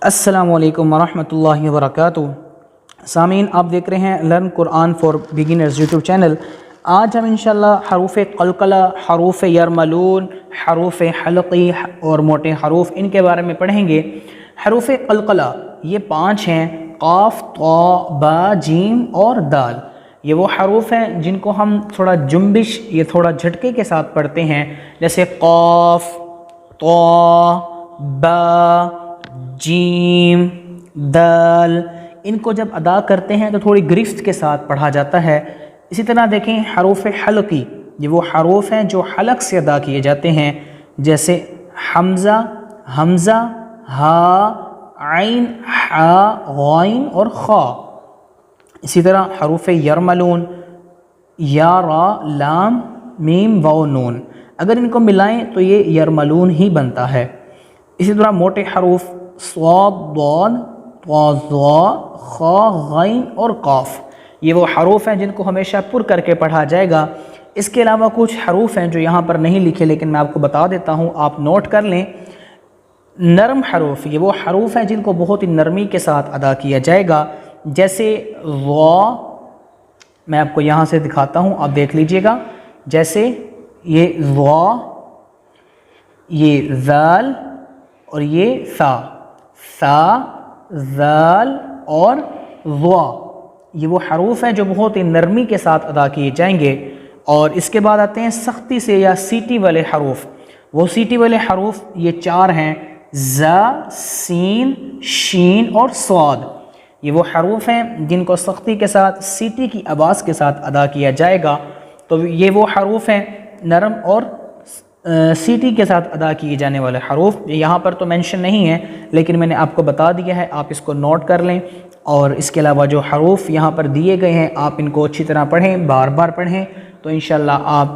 السلام علیکم ورحمۃ اللہ وبرکاتہ۔ سامعین، آپ دیکھ رہے ہیں learn Quran for beginners YouTube channel. آج ہم انشاءاللہ حروف قلقلہ، حروف یرملون، حروف حلقی اور موٹے حروف ان کے بارے میں پڑھیں گے۔ حروف قلقلہ یہ 5 ہیں: قاف، طا، با، جیم اور دال۔ یہ وہ حروف ہیں جن کو ہم تھوڑا جنبش، یہ تھوڑا جھٹکے کے ساتھ پڑھتے ہیں، جیسے قاف، طا، با، جیم، دال۔ ان کو جب ادا کرتے ہیں تو تھوڑی گرفت کے ساتھ پڑھا جاتا ہے۔ اسی طرح دیکھیں حروف حلقی، یہ وہ حروف ہیں جو حلق سے ادا کیے جاتے ہیں، جیسے حمزہ، حمزہ، ہا، عین، حا، غین اور خا۔ اسی طرح حروف یرملون، یا، را، لام، میم، واو، نون۔ اگر ان کو ملائیں تو یہ یرملون ہی بنتا ہے۔ اسی طرح موٹے حروف صاد، ضاد، طا، ظا، خا، غین اور قاف، یہ وہ حروف ہیں جن کو ہمیشہ پر کر کے پڑھا جائے گا۔ اس کے علاوہ کچھ حروف ہیں جو یہاں پر نہیں لکھے لیکن میں آپ کو بتا دیتا ہوں، آپ نوٹ کر لیں۔ نرم حروف، یہ وہ حروف ہیں جن کو بہت ہی نرمی کے ساتھ ادا کیا جائے گا، جیسے وا، میں آپ کو یہاں سے دکھاتا ہوں، آپ دیکھ لیجئے گا، جیسے یہ وا، یہ ذال اور یہ سا، سا، ذال اور وا، یہ وہ حروف ہیں جو بہت ہی نرمی کے ساتھ ادا کیے جائیں گے۔ اور اس کے بعد آتے ہیں سختی سے یا سیٹی والے حروف۔ وہ سیٹی والے حروف یہ 4 ہیں: ز، سین، شین اور صاد۔ یہ وہ حروف ہیں جن کو سختی کے ساتھ سیٹی کی آواز کے ساتھ ادا کیا جائے گا۔ تو یہ وہ حروف ہیں نرم اور سیٹی کے ساتھ ادا کیے جانے والے حروف۔ یہاں پر تو مینشن نہیں ہے لیکن میں نے آپ کو بتا دیا ہے، آپ اس کو نوٹ کر لیں۔ اور اس کے علاوہ جو حروف یہاں پر دیے گئے ہیں آپ ان کو اچھی طرح پڑھیں، بار بار پڑھیں، تو انشاءاللہ آپ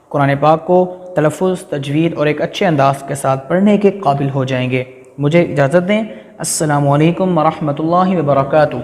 قرآن پاک کو تلفظ، تجوید اور ایک اچھے انداز کے ساتھ پڑھنے کے قابل ہو جائیں گے۔ مجھے اجازت دیں۔ السلام علیکم ورحمۃ اللہ وبرکاتہ۔